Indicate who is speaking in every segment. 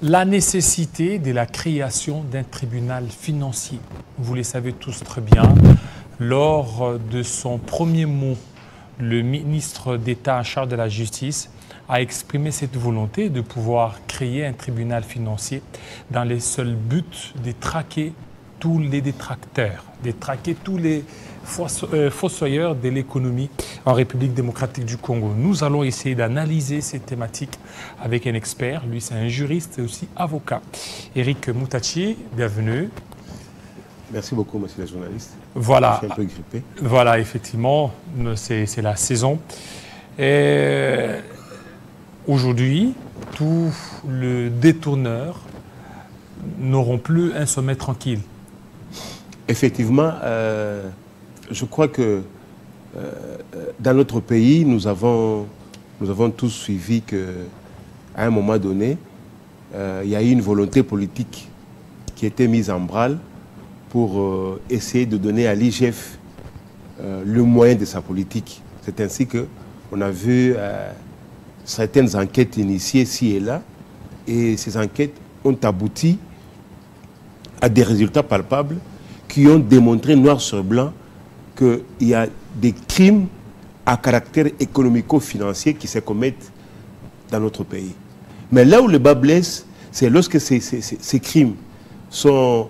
Speaker 1: La nécessité de la création d'un tribunal financier. Vous le savez tous très bien. Lors de son premier mot, le ministre d'État en charge de la justice a exprimé cette volonté de pouvoir créer un tribunal financier dans le seul but de traquer tous les détracteurs, de traquer tous les fossoyeurs de l'économie en République démocratique du Congo. Nous allons essayer d'analyser ces thématiques avec un expert. Lui, c'est un juriste et aussi avocat. Éric Moutachi, bienvenue.
Speaker 2: Merci beaucoup, monsieur le journaliste.
Speaker 1: Voilà.
Speaker 2: Je suis un peu grippé.
Speaker 1: Voilà, effectivement, c'est la saison. Aujourd'hui, tous les détourneurs n'auront plus un sommet tranquille.
Speaker 2: Effectivement, je crois que dans notre pays, nous avons tous suivi qu'à un moment donné, il y a eu une volonté politique qui était mise en branle pour essayer de donner à l'IGF le moyen de sa politique. C'est ainsi qu'on a vu certaines enquêtes initiées ici et là, et ces enquêtes ont abouti à des résultats palpables qui ont démontré noir sur blanc qu'il y a des crimes à caractère économico-financier qui se commettent dans notre pays. Mais là où le bas blesse, c'est lorsque ces crimes sont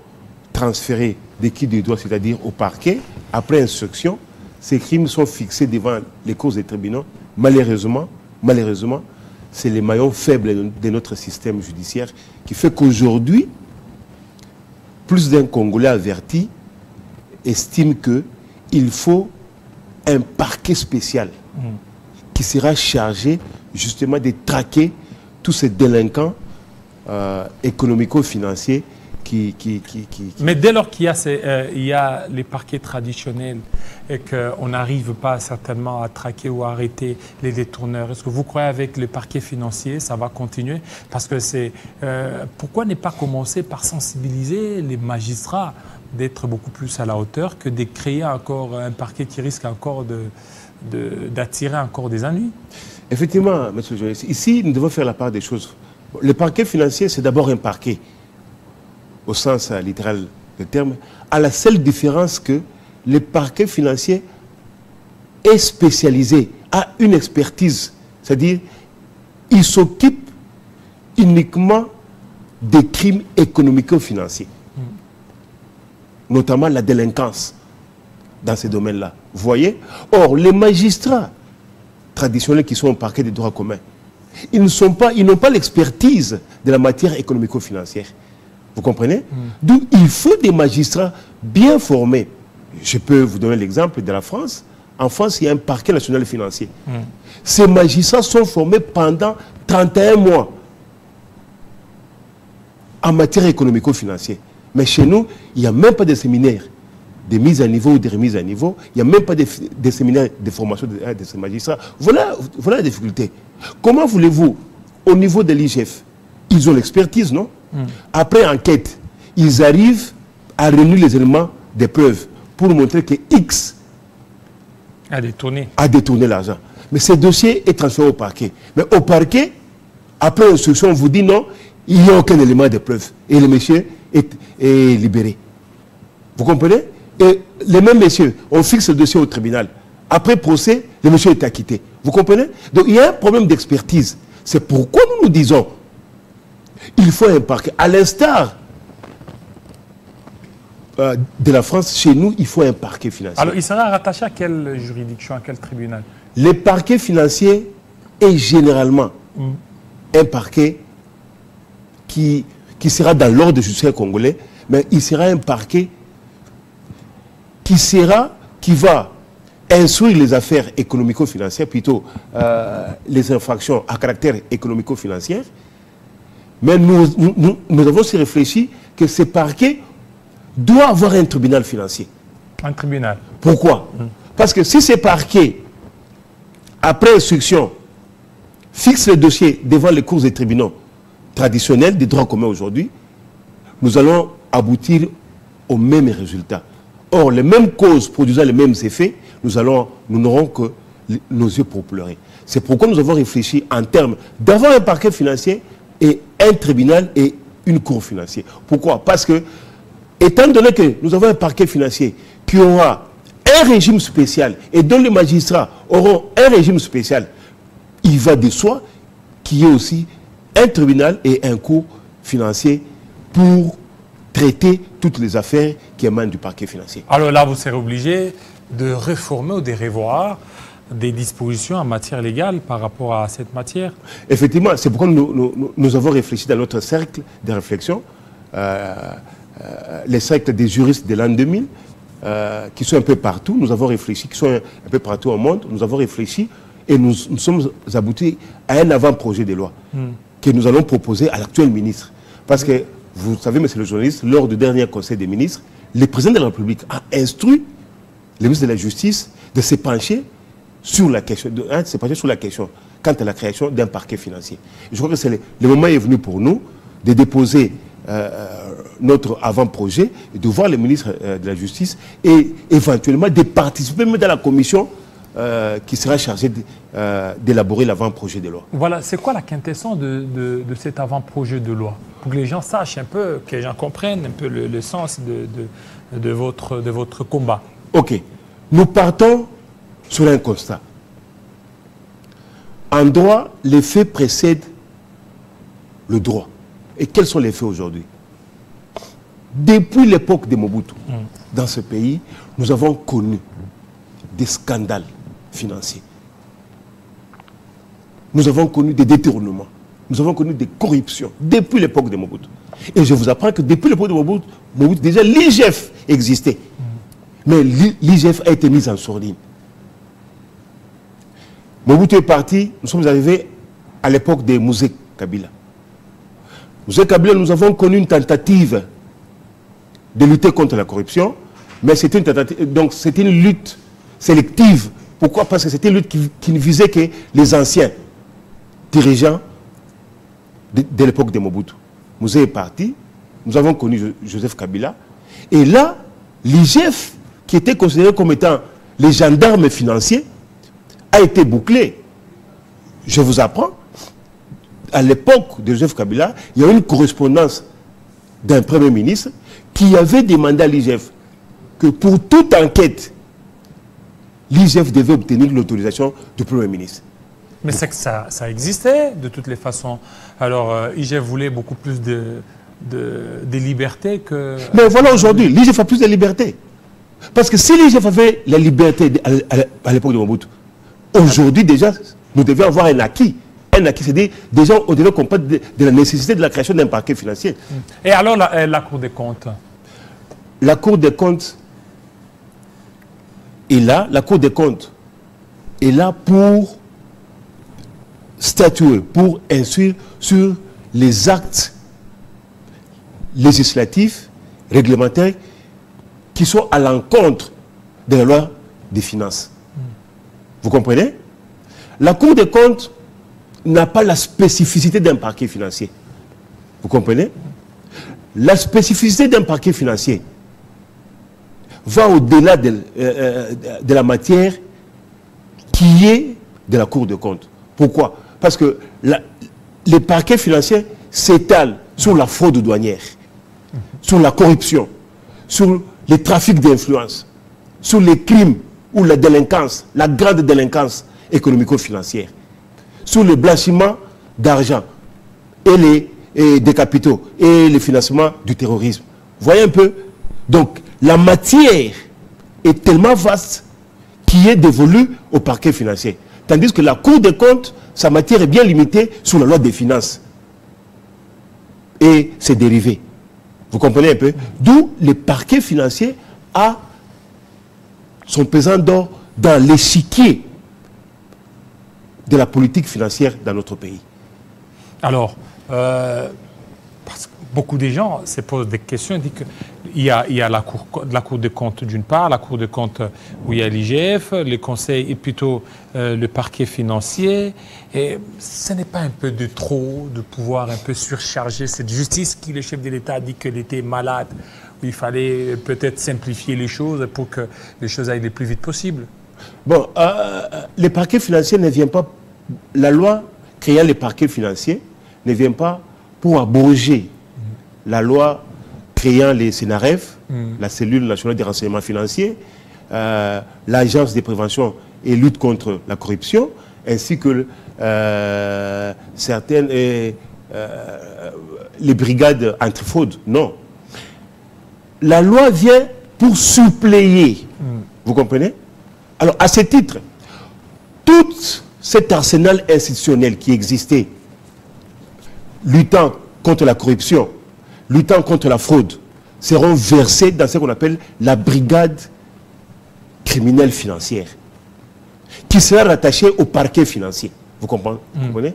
Speaker 2: transférés de qui de droit, c'est-à-dire au parquet, après instruction, ces crimes sont fixés devant les cours des tribunaux. Malheureusement, c'est les maillons faibles de notre système judiciaire qui fait qu'aujourd'hui, plus d'un Congolais averti estime qu'il faut un parquet spécial qui sera chargé justement de traquer tous ces délinquants économico-financiers
Speaker 1: Mais dès lors qu'il y a les parquets traditionnels et qu'on n'arrive pas certainement à traquer ou à arrêter les détourneurs, est-ce que vous croyez avec les parquets financiers, ça va continuer? Parce que pourquoi ne pas commencer par sensibiliser les magistrats d'être beaucoup plus à la hauteur que de créer encore un parquet qui risque encore d'attirer encore des ennuis?
Speaker 2: Effectivement, monsieur le journaliste, ici, nous devons faire la part des choses. Le parquet financier, c'est d'abord un parquet, au sens littéral du terme, à la seule différence que le parquet financier est spécialisé, a une expertise, c'est-à-dire il s'occupe uniquement des crimes économico-financiers, notamment la délinquance dans ces domaines-là. Vous voyez? Or, les magistrats traditionnels qui sont au parquet des droits communs, ils n'ont pas l'expertise de la matière économico-financière. Vous comprenez? Donc, il faut des magistrats bien formés. Je peux vous donner l'exemple de la France. En France, il y a un parquet national financier. Ces magistrats sont formés pendant 31 mois en matière économico-financière. Mais chez nous, il n'y a même pas de séminaire de mise à niveau ou de remise à niveau. Il n'y a même pas de séminaire de formation de ces magistrats. Voilà la difficulté. Comment voulez-vous, au niveau de l'IGF, ils ont l'expertise, non? Après enquête, ils arrivent à réunir les éléments des preuves pour montrer que X a détourné l'argent. Mais ce dossier est transféré au parquet. Mais au parquet, après instruction, on vous dit non, il n'y a aucun élément de preuve. Et le monsieur est libéré. Vous comprenez? Et les mêmes messieurs, on fixe le dossier au tribunal. Après procès, le monsieur est acquitté. Vous comprenez? Donc il y a un problème d'expertise. C'est pourquoi nous disons il faut un parquet. À l'instar de la France, chez nous, il faut un parquet financier.
Speaker 1: Alors, il sera rattaché à quelle juridiction, à quel tribunal?
Speaker 2: Le parquet financier est généralement un parquet qui sera dans l'ordre judiciaire congolais, mais il sera un parquet qui va instruire les affaires économico-financières, plutôt les infractions à caractère économico-financier. Mais nous avons aussi réfléchi que ce parquet doit avoir un tribunal financier.
Speaker 1: Un tribunal.
Speaker 2: Pourquoi? Parce que si ce parquet, après instruction, fixe le dossier devant les cours des tribunaux traditionnels des droits communs aujourd'hui, nous allons aboutir au même résultat. Or, les mêmes causes produisant les mêmes effets, nous n'aurons que nos yeux pour pleurer. C'est pourquoi nous avons réfléchi en termes d'avoir un parquet financier et un tribunal et une cour financière. Pourquoi? Parce que, étant donné que nous avons un parquet financier qui aura un régime spécial et dont les magistrats auront un régime spécial, il va de soi qu'il y ait aussi un tribunal et un cours financier pour traiter toutes les affaires qui émanent du parquet financier.
Speaker 1: Alors là, vous serez obligé de réformer ou de revoir des dispositions en matière légale par rapport à cette matière.
Speaker 2: Effectivement, c'est pourquoi nous avons réfléchi dans notre cercle de réflexion, les cercles des juristes de l'an 2000, qui sont un peu partout. Nous avons réfléchi, qui sont un peu partout au monde. Nous avons réfléchi et nous sommes aboutis à un avant-projet de loi que nous allons proposer à l'actuel ministre. Parce que, vous savez, monsieur le journaliste, lors du dernier conseil des ministres, le président de la République a instruit le ministre de la Justice de se pencher sur la question, quant à la création d'un parquet financier. Je crois que le moment est venu pour nous de déposer notre avant-projet et de voir le ministre de la Justice et éventuellement de participer même dans la commission qui sera chargée d'élaborer l'avant-projet de loi.
Speaker 1: Voilà, c'est quoi la quintessence de cet avant-projet de loi? Pour que les gens sachent un peu, que les gens comprennent un peu le sens de votre combat.
Speaker 2: Ok. Nous partons sur un constat. En droit, les faits précèdent le droit. Et quels sont les faits aujourd'hui? Depuis l'époque de Mobutu, dans ce pays, nous avons connu des scandales financiers. Nous avons connu des détournements. Nous avons connu des corruptions depuis l'époque de Mobutu. Et je vous apprends que depuis l'époque de Mobutu, déjà l'IGF existait. Mais l'IGF a été mis en sourdine. Mobutu est parti, nous sommes arrivés à l'époque de Mouzé Kabila. Mouzé Kabila, nous avons connu une tentative de lutter contre la corruption, mais c'était une tentative, donc c'était une lutte sélective. Pourquoi? Parce que c'était une lutte qui ne visait que les anciens dirigeants de l'époque de Mobutu. Mouzé est parti, nous avons connu Joseph Kabila, et là, l'IGF, qui était considéré comme étant les gendarmes financiers, a été bouclé. Je vous apprends, à l'époque de Joseph Kabila, il y a eu une correspondance d'un Premier ministre qui avait demandé à l'IGF que pour toute enquête, l'IGF devait obtenir l'autorisation du Premier ministre.
Speaker 1: Mais c'est que ça existait de toutes les façons. Alors, l'IGF voulait beaucoup plus de liberté que...
Speaker 2: Mais voilà, aujourd'hui, l'IGF a plus de liberté. Parce que si l'IGF avait la liberté à l'époque de Mobutu, aujourd'hui déjà, nous devions avoir un acquis. Un acquis, c'est-à-dire, déjà, on devait comprendre de la nécessité de la création d'un parquet financier.
Speaker 1: Et alors, la Cour des comptes?
Speaker 2: La Cour des comptes est là. La Cour des comptes est là pour statuer, pour instruire sur les actes législatifs, réglementaires, qui sont à l'encontre de la loi des finances. Vous comprenez? La Cour des comptes n'a pas la spécificité d'un parquet financier. Vous comprenez? La spécificité d'un parquet financier va au-delà de la matière qui est de la Cour des comptes. Pourquoi? Parce que les parquets financiers s'étalent sur la fraude douanière, sur la corruption, sur les trafics d'influence, sur les crimes ou la délinquance, la grande délinquance économico-financière, sur le blanchiment d'argent et des capitaux et le financement du terrorisme. Vous voyez un peu? Donc, la matière est tellement vaste qui est dévolue au parquet financier. Tandis que la Cour des comptes, sa matière est bien limitée sous la loi des finances et ses dérivés. Vous comprenez un peu? D'où le parquet financier a son pesant d'or dans l'échiquier de la politique financière dans notre pays.
Speaker 1: Alors, parce que beaucoup de gens se posent des questions, ils disent qu'il y a la Cour des comptes d'une part, la Cour des comptes où il y a l'IGF, le Conseil et plutôt le parquet financier. Et ce n'est pas un peu de trop de pouvoir un peu surcharger cette justice qui, le chef de l'État, a dit qu'elle était malade, où il fallait peut-être simplifier les choses pour que les choses aillent le plus vite possible?
Speaker 2: Bon, le parquet financier ne vient pas... La loi créant les parquets financiers ne vient pas pour abroger la loi créant les CNRF, la cellule nationale des renseignements financiers, l'agence de prévention et lutte contre la corruption, ainsi que certaines les brigades antifraude. Non. La loi vient pour suppléer. Vous comprenez? Alors, à ce titre, tout cet arsenal institutionnel qui existait, luttant contre la corruption, luttant contre la fraude, seront versés dans ce qu'on appelle la brigade criminelle financière, qui sera rattachée au parquet financier. Vous comprenez? Vous comprenez?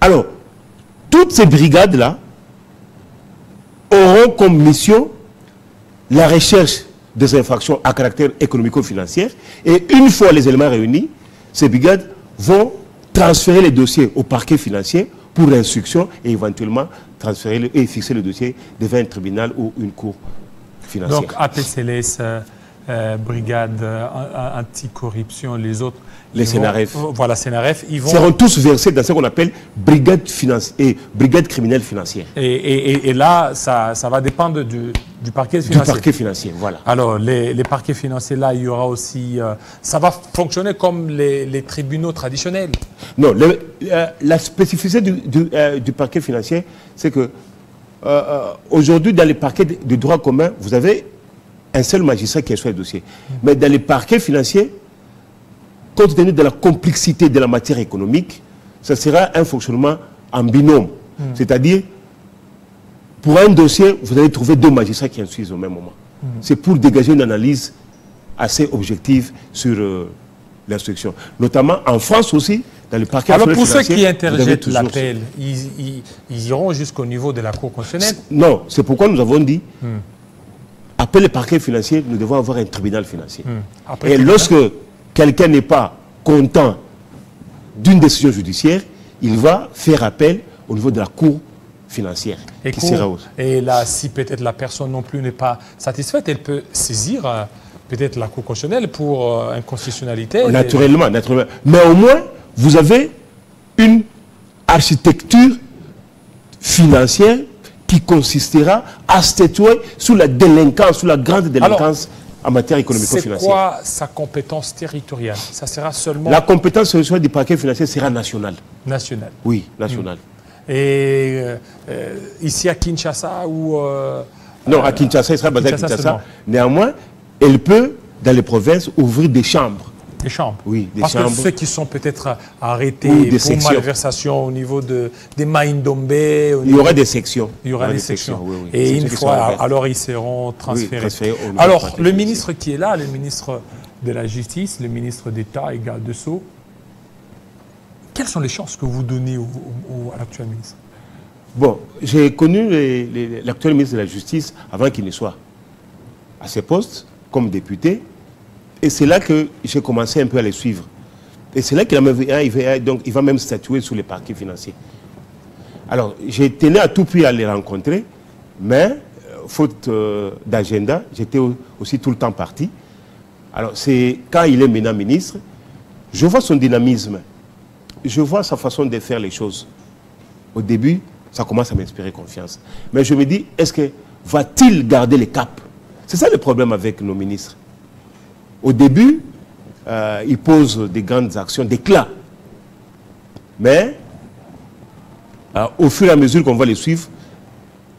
Speaker 2: Alors, toutes ces brigades-là auront comme mission la recherche des infractions à caractère économico-financier, et une fois les éléments réunis, ces brigades vont transférer les dossiers au parquet financier pour l'instruction et éventuellement transférer et fixer le dossier devant un tribunal ou une cour financière.
Speaker 1: Donc APCLS, brigade anticorruption, les autres,
Speaker 2: les CNRF.
Speaker 1: Voilà, CNRF, ils
Speaker 2: seront tous versés dans ce qu'on appelle brigade criminelle financière.
Speaker 1: Et là, ça va dépendre du parquet financier.
Speaker 2: Du parquet financier, voilà.
Speaker 1: Alors, les parquets financiers, là, il y aura aussi... ça va fonctionner comme les tribunaux traditionnels. Non,
Speaker 2: la spécificité du parquet financier, c'est que aujourd'hui, dans les parquets de droit commun, vous avez un seul magistrat qui est sur le dossier. Mais dans les parquets financiers, compte tenu de la complexité de la matière économique, ça sera un fonctionnement en binôme. C'est-à-dire, pour un dossier, vous allez trouver 2 magistrats qui instruisent au même moment. C'est pour dégager une analyse assez objective sur l'instruction. Notamment en France aussi, dans le parquet financier.
Speaker 1: Alors pour ceux qui interjettent l'appel, ils iront jusqu'au niveau de la Cour constitutionnelle?
Speaker 2: Non, c'est pourquoi nous avons dit, après le parquet financier, nous devons avoir un tribunal financier. Et lorsque quelqu'un n'est pas content d'une décision judiciaire, il va faire appel au niveau de la Cour financière.
Speaker 1: Et là, si peut-être la personne non plus n'est pas satisfaite, elle peut saisir peut-être la Cour constitutionnelle pour inconstitutionnalité.
Speaker 2: Naturellement, naturellement. Mais au moins, vous avez une architecture financière qui consistera à statuer sur la délinquance, sur la grande délinquance. Alors, en matière économico-financière.
Speaker 1: C'est quoi sa compétence territoriale? Ça sera seulement...
Speaker 2: La compétence territoriale du parquet financier sera nationale.
Speaker 1: Nationale?
Speaker 2: Oui, nationale.
Speaker 1: Et ici à Kinshasa ou...
Speaker 2: non, à Kinshasa, il sera basé à Kinshasa. Néanmoins, elle peut, dans les provinces, ouvrir des chambres.
Speaker 1: Des chambres?
Speaker 2: Oui, des
Speaker 1: chambres. Parce que ceux qui sont peut-être arrêtés pour malversation au niveau des Maïndombe...
Speaker 2: Il y aura des sections.
Speaker 1: Il y aura des sections. Oui, oui. Et une fois, alors ils seront transférés. Oui, alors, le ministre qui est là, le ministre de la Justice, le ministre d'État et garde de Sceaux, quelles sont les chances que vous donnez à l'actuel ministre?
Speaker 2: Bon, j'ai connu l'actuel ministre de la Justice avant qu'il ne soit à ses postes comme député. Et c'est là que j'ai commencé un peu à les suivre. Et c'est là qu'il va même statuer sur les parquets financiers. Alors, j'ai tenu à tout prix à les rencontrer, mais, faute d'agenda, j'étais aussi tout le temps parti. Alors, c'est quand il est maintenant ministre, je vois son dynamisme, je vois sa façon de faire les choses. Au début, ça commence à m'inspirer confiance. Mais je me dis, est-ce que va-t-il garder les caps? C'est ça le problème avec nos ministres. Au début, il pose des grandes actions d'éclat. Mais, au fur et à mesure qu'on va les suivre,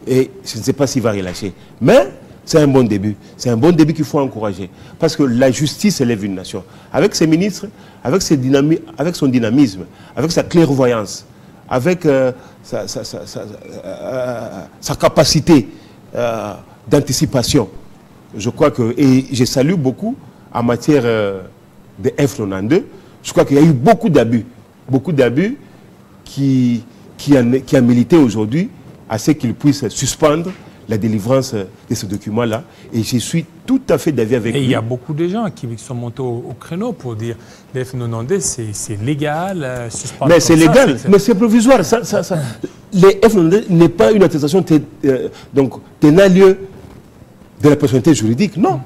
Speaker 2: et je ne sais pas s'il va relâcher. Mais, c'est un bon début. C'est un bon début qu'il faut encourager. Parce que la justice élève une nation. Avec ses ministres, avec son dynamisme, avec sa clairvoyance, avec sa capacité d'anticipation, je crois que, et je salue beaucoup, en matière de F92, je crois qu'il y a eu beaucoup d'abus qui a milité aujourd'hui à ce qu'il puisse suspendre la délivrance de ce document-là. Et je suis tout à fait d'avis avec lui.
Speaker 1: Et il y a beaucoup de gens qui sont montés au créneau pour dire les F92, c'est légal, suspendre.
Speaker 2: Mais c'est légal, mais c'est provisoire. Les F92 n'est pas une attestation tenant lieu de la personnalité juridique, non.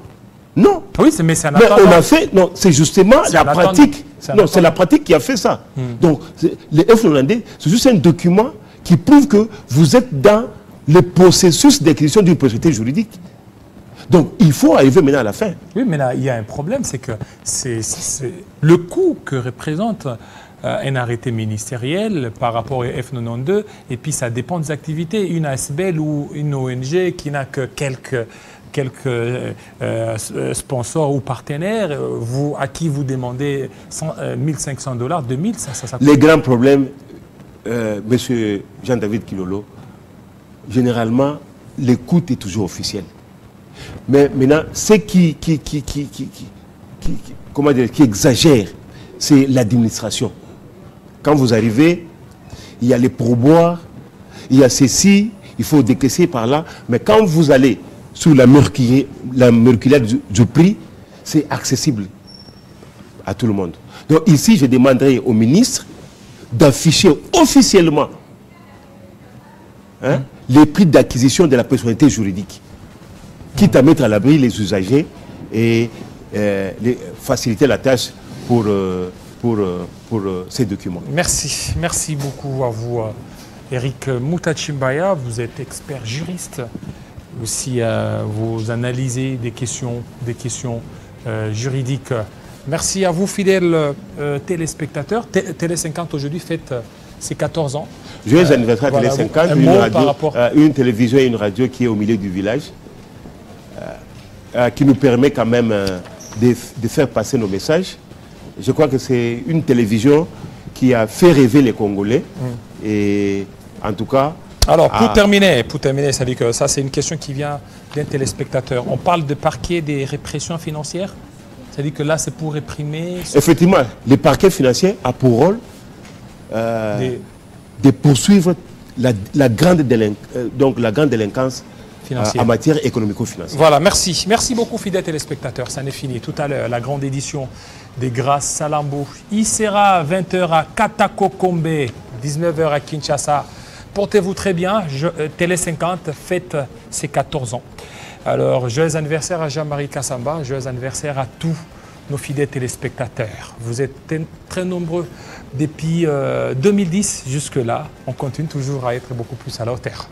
Speaker 2: Non.
Speaker 1: Oui, mais c'est
Speaker 2: Mais on a fait, non, c'est justement la pratique. Non, c'est la pratique qui a fait ça. Donc, les F90, c'est juste un document qui prouvent que vous êtes dans le processus d'acquisition d'une personnalité juridique. Donc, il faut arriver maintenant à la fin.
Speaker 1: Oui, mais là, il y a un problème, c'est que c'est le coût que représente un arrêté ministériel par rapport au F92, et puis ça dépend des activités. Une ASBL ou une ONG qui n'a que quelques sponsors ou partenaires, à qui vous demandez 1 500 $, 2000, ça
Speaker 2: Les grands problèmes, monsieur Jean-David Kilolo, généralement, le coût est toujours officiel. Mais maintenant, ce qui exagère, c'est l'administration. Quand vous arrivez, il y a les pourboires, il y a ceci, il faut décaisser par là. Mais quand vous allez sous la mercuriale du prix, c'est accessible à tout le monde. Donc ici, je demanderai au ministre d'afficher officiellement les prix d'acquisition de la personnalité juridique, quitte à mettre à l'abri les usagers et faciliter la tâche pour ces documents.
Speaker 1: Merci. Merci beaucoup à vous, Eric Moutachimbaya. Vous êtes expert juriste. Aussi, vous analysez des questions juridiques. Merci à vous, fidèles téléspectateurs. Télé 50 aujourd'hui fête ses 14 ans.
Speaker 2: Joyeux anniversaire à Télé 50, une télévision et une radio qui est au milieu du village, qui nous permet quand même de faire passer nos messages. Je crois que c'est une télévision qui a fait rêver les Congolais. Et en tout cas...
Speaker 1: Alors, pour terminer, ça veut dire que ça, c'est une question qui vient d'un téléspectateur. On parle de parquet des répressions financières. C'est-à-dire que là, c'est pour réprimer...
Speaker 2: Effectivement, le parquet financier a pour rôle de poursuivre la grande délinquance en matière économico-financière.
Speaker 1: Voilà, merci. Merci beaucoup, fidèles téléspectateurs. Ça n'est fini. Tout à l'heure, la grande édition des Grâces Salambo. Il sera 20h à Katakokombe, 19h à Kinshasa. Portez-vous très bien. Télé 50 fête ses 14 ans. Alors, joyeux anniversaire à Jean-Marie Kassamba, joyeux anniversaire à tous nos fidèles téléspectateurs. Vous êtes très nombreux depuis 2010 jusque-là. On continue toujours à être beaucoup plus à la hauteur.